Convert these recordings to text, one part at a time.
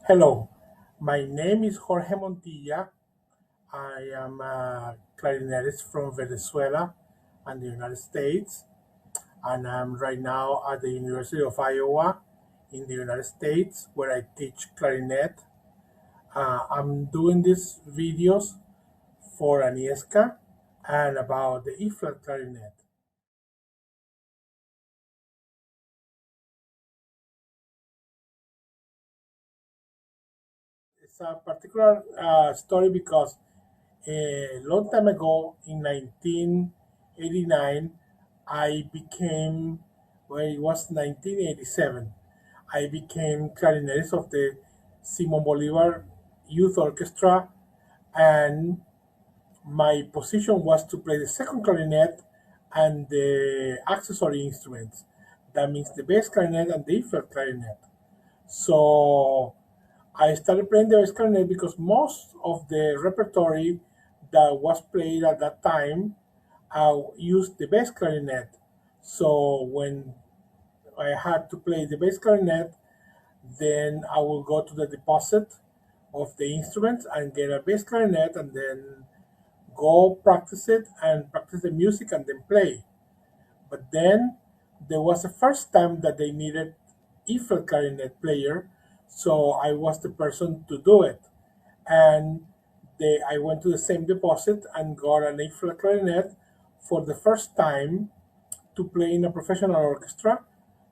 Hello, my name is Jorge Montilla. I am a clarinetist from Venezuela and the United States, and I'm right now at the University of Iowa in the United States where I teach clarinet. I'm doing these videos for Agnieszka and about the E-flat clarinet. It's a particular story because a long time ago in 1989, I became, well, it was 1987, I became clarinetist of the Simon Bolivar Youth Orchestra, and my position was to play the second clarinet and the accessory instruments. That means the bass clarinet and the E-flat clarinet. So I started playing the bass clarinet because most of the repertory that was played at that time used the bass clarinet. So when I had to play the bass clarinet, then I will go to the deposit of the instruments and get a bass clarinet and then go practice it and practice the music and then play. But then there was the first time that they needed E-flat clarinet player, so I was the person to do it. And I went to the same deposit and got an E-flat clarinet for the first time to play in a professional orchestra.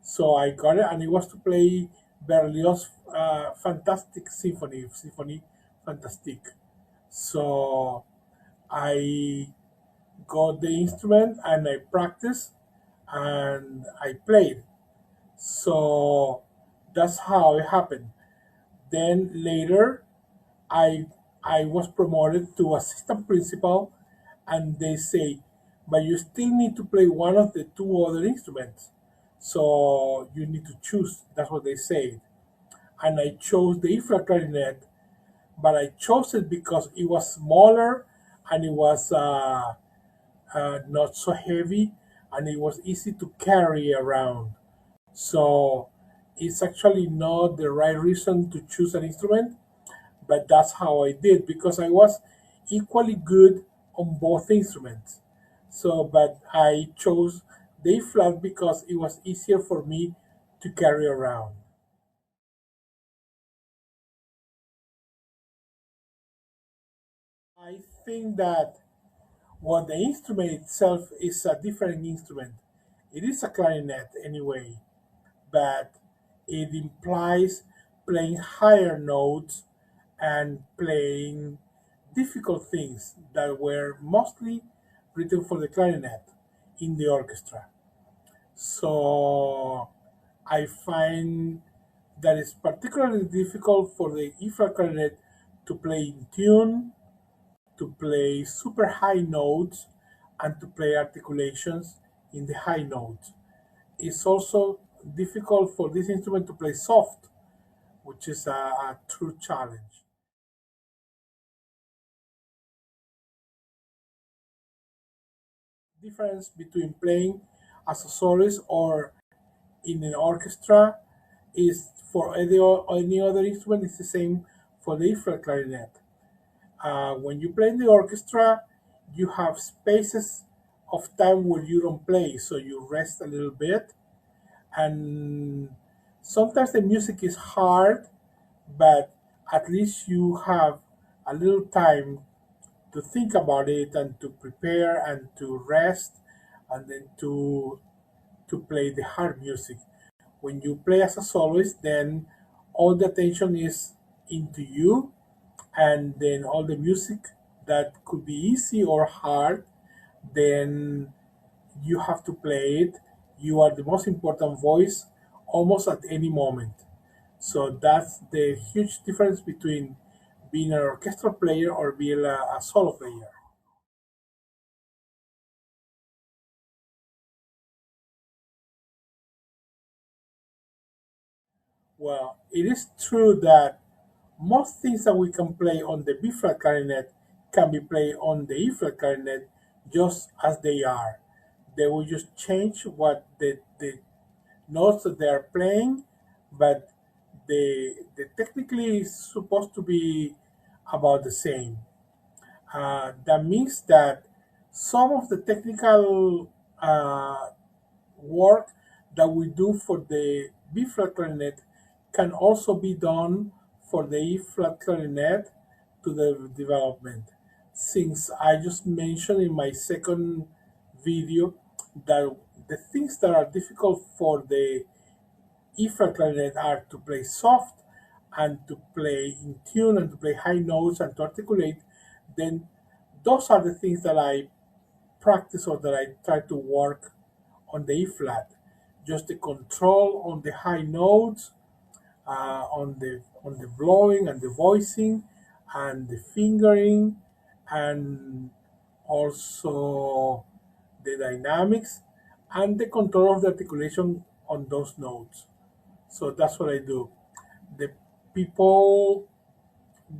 So I got it, and it was to play Berlioz' Fantastic Symphony Fantastique. So I got the instrument and I practiced and I played. So that's how it happened. Then later, I I was promoted to assistant principal, and they say, but you still need to play one of the two other instruments. So you need to choose. That's what they say. And I chose the E-flat clarinet, but I chose it because it was smaller and it was not so heavy and it was easy to carry around. So it's actually not the right reason to choose an instrument, but that's how I did because I was equally good on both instruments. So, but I chose the E flat because it was easier for me to carry around. I think that the instrument itself is a different instrument. It is a clarinet anyway, but it implies playing higher notes and playing difficult things that were mostly written for the clarinet in the orchestra. So I find that it's particularly difficult for the E-flat clarinet to play in tune, to play super high notes, and to play articulations in the high notes. It's also difficult for this instrument to play soft, which is a true challenge. Difference between playing as a soloist or in an orchestra is for any other instrument is the same for the E-flat clarinet. When you play in the orchestra, you have spaces of time where you don't play, so you rest a little bit, and sometimes the music is hard, but at least you have a little time to think about it and to prepare and to rest and then to play the hard music. When you play as a soloist, then all the attention is into you, and then all the music that could be easy or hard, then you have to play it. You are the most important voice almost at any moment. So that's the huge difference between being an orchestral player or being a solo player. Well, it is true that most things that we can play on the B flat clarinet can be played on the E flat clarinet just as they are. They will just change what the notes that they are playing, but the technically is supposed to be about the same. That means that some of the technical work that we do for the B flat clarinet can also be done for the E flat clarinet to the development. Since I just mentioned in my second video that the things that are difficult for the E flat clarinet are to play soft and to play in tune and to play high notes and to articulate, then those are the things that I practice or that I try to work on the E flat. Just the control on the high notes, on the blowing and the voicing, and the fingering, and also the dynamics and the control of the articulation on those notes. So that's what I do. The people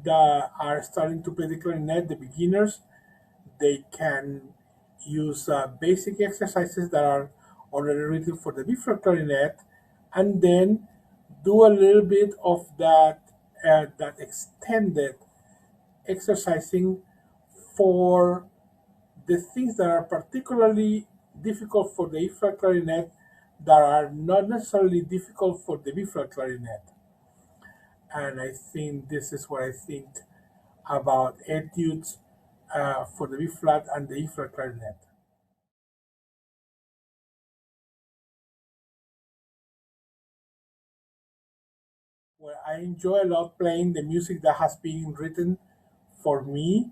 that are starting to play the clarinet, the beginners, they can use basic exercises that are already written for the B flat clarinet, and then do a little bit of that extended exercising for the things that are particularly difficult for the E flat clarinet that are not necessarily difficult for the B flat clarinet. And I think this is what I think about etudes for the B flat and the E flat clarinet. Well, I enjoy a lot playing the music that has been written for me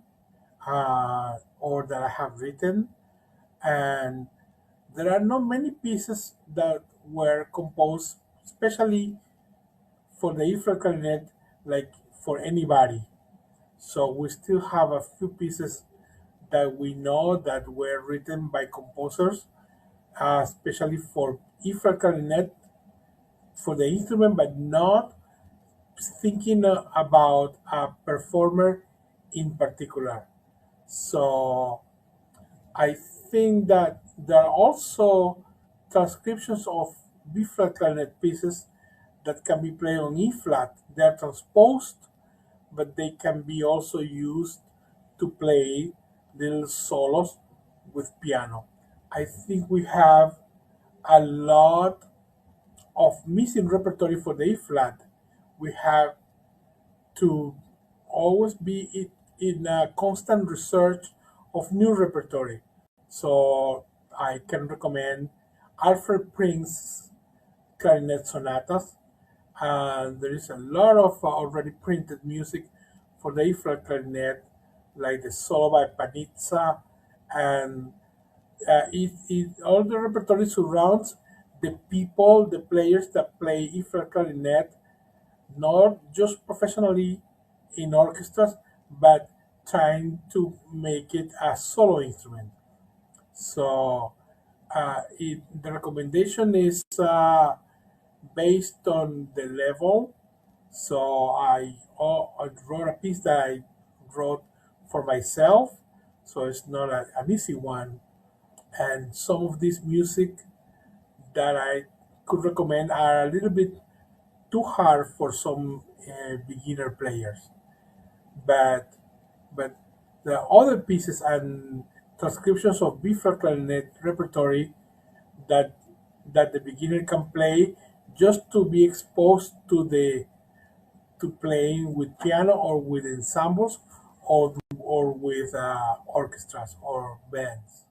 or that I have written, and there are not many pieces that were composed, especially for the E flat clarinet, like for anybody. So we still have a few pieces that we know that were written by composers, especially for E flat clarinet for the instrument, but not thinking about a performer in particular. So I think that there are also transcriptions of B flat clarinet pieces that can be played on E flat. They are transposed, but they can be also used to play little solos with piano. I think we have a lot of missing repertory for the E flat. We have to always be in a constant research of new repertory. So I can recommend Alfred Prince's clarinet sonatas. And there is a lot of already printed music for the E flat clarinet, like the solo by Panizza, and all the repertory surrounds the people, the players that play E flat clarinet, not just professionally in orchestras, but trying to make it a solo instrument. So the recommendation is based on the level. So I wrote a piece that I wrote for myself, so it's not an easy one. And some of this music that I could recommend are a little bit too hard for some beginner players. But but the other pieces and transcriptions of B flat clarinet repertory that the beginner can play just to be exposed to playing with piano or with ensembles or with orchestras or bands.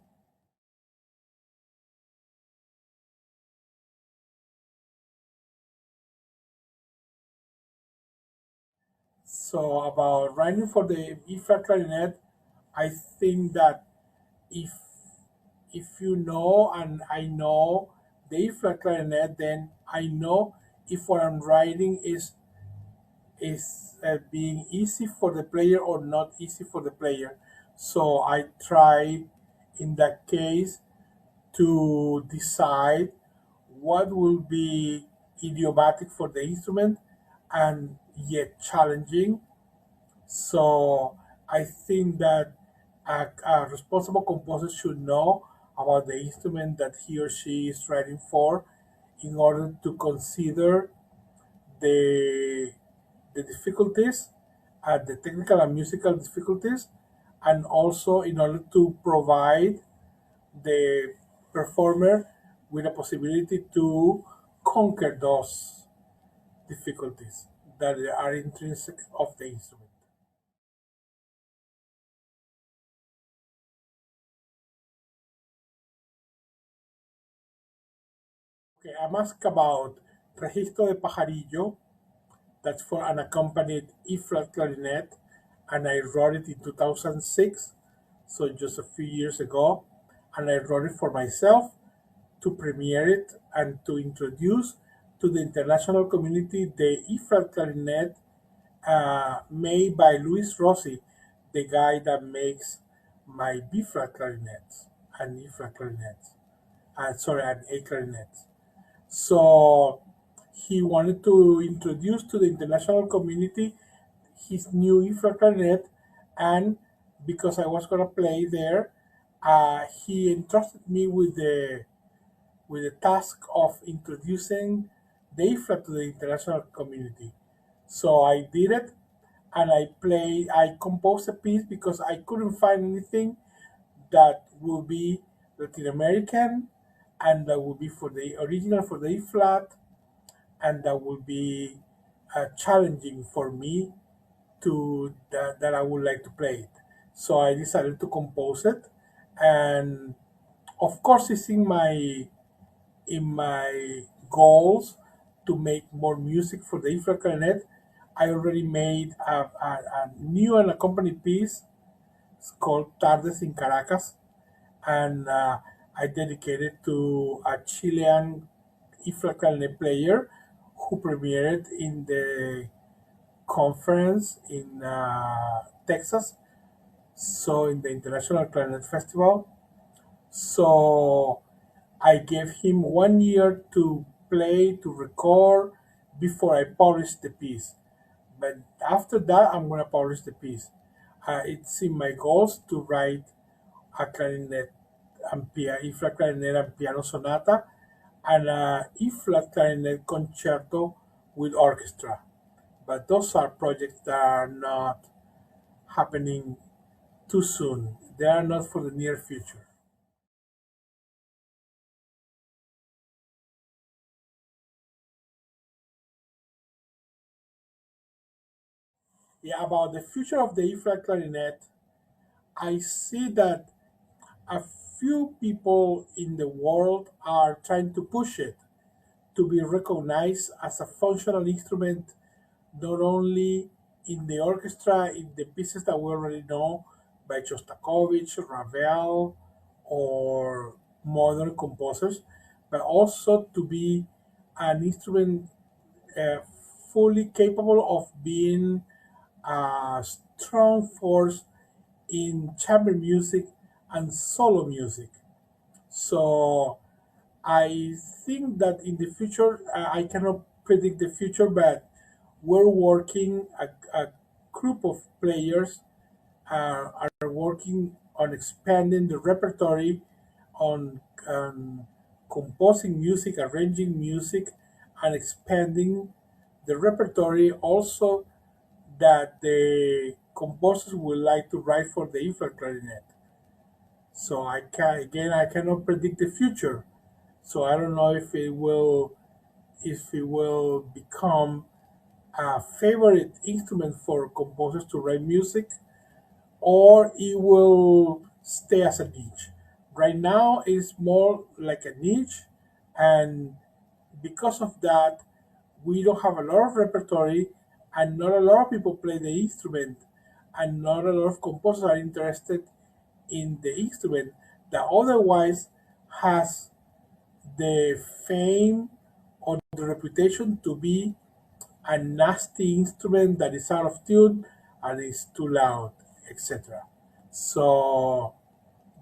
So about writing for the E flat clarinet, I think that if you know and I know the E flat clarinet, then I know if what I'm writing is being easy for the player or not easy for the player. So I try in that case to decide what will be idiomatic for the instrument and yet challenging. So I think that a responsible composer should know about the instrument that he or she is writing for in order to consider the the difficulties, the technical and musical difficulties, and also in order to provide the performer with a possibility to conquer those difficulties that are intrinsic of the instrument. Okay, I'm asked about Registro de Pajarillo, that's for an accompanied E-flat clarinet, and I wrote it in 2006, so just a few years ago, and I wrote it for myself to premiere it and to introduce to the international community the E-flat clarinet made by Luis Rossi, the guy that makes my B-flat clarinets and E-flat clarinets. Sorry, and A clarinets. So he wanted to introduce to the international community his new E-flat clarinet, and because I was gonna play there, he entrusted me with the task of introducing the E-flat to the international community. So I did it, and I composed a piece because I couldn't find anything that will be Latin American and that will be for the original for the E flat, and that will be challenging for me that I would like to play it. So I decided to compose it, and of course it's in my goals to make more music for the E flat clarinet. I already made a new and accompanied piece. It's called Tardes in Caracas, and I dedicated to a Chilean E-flat clarinet player who premiered in the conference in Texas, so in the International Clarinet Festival. So I gave him 1 year to play, to record before I published the piece. But after that, I'm going to publish the piece. It's in my goals to write a clarinet and E flat clarinet and piano sonata, and a E flat clarinet concerto with orchestra. But those are projects that are not happening too soon. They are not for the near future. Yeah, about the future of the E flat clarinet, I see that a few people in the world are trying to push it to be recognized as a functional instrument, not only in the orchestra, in the pieces that we already know by Shostakovich, Ravel, or modern composers, but also to be an instrument uh, fully capable of being a strong force in chamber music and solo music. So I think that in the future, I cannot predict the future, but we're working, a group of players are working on expanding the repertory, on composing music, arranging music, and expanding the repertory also that the composers would like to write for the infant clarinet. So I cannot predict the future. So I don't know if it will become a favorite instrument for composers to write music, or it will stay as a niche. Right now, it's more like a niche, and because of that, we don't have a lot of repertory, and not a lot of people play the instrument, and not a lot of composers are interested in the instrument that otherwise has the fame or the reputation to be a nasty instrument that is out of tune and is too loud, etc. So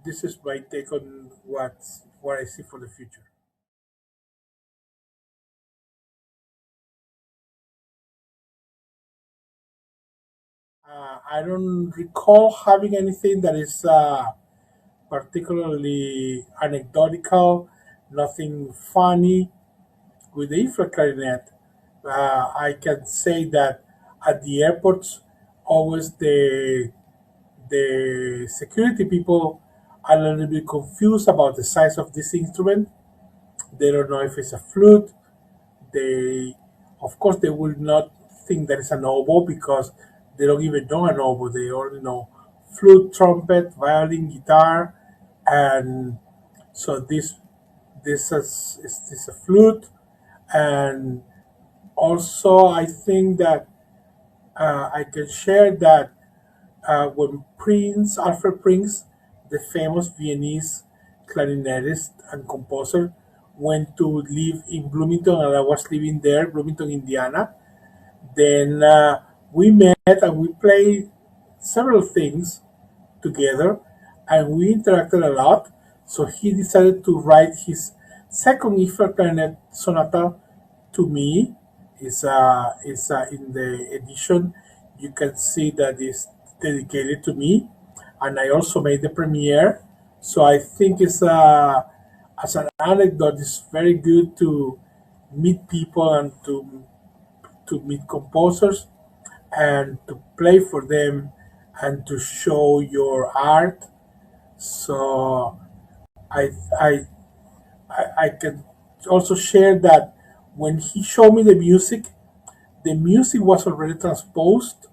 this is my take on what I see for the future. I don't recall having anything that is particularly anecdotal, nothing funny with the infrared clarinet. I can say that at the airports, always the security people are a little bit confused about the size of this instrument. They don't know if it's a flute. They, of course, they will not think that it's an oboe because they don't even know an oboe. They only know flute, trumpet, violin, guitar, and so this is a flute. And also, I think that I can share that when Alfred Prince, the famous Viennese clarinetist and composer, went to live in Bloomington, and I was living there, Bloomington, Indiana. Then we met and we played several things together, and we interacted a lot. So he decided to write his second E flat clarinet sonata to me. Is in the edition. You can see that it's dedicated to me, and I also made the premiere. So I think as an anecdote, it's very good to meet people and to meet composers and to play for them and to show your art. So I I I can also share that when he showed me the music was already transposed,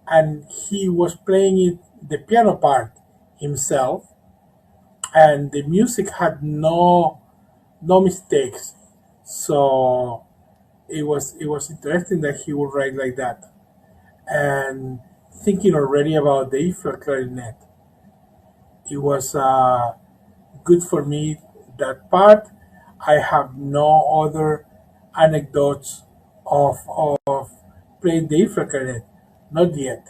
and he was playing it the piano part himself, and the music had no mistakes. So it was interesting that he would write like that, and thinking already about the E flat clarinet. It was good for me that part. I have no other anecdotes of playing the E flat clarinet, not yet.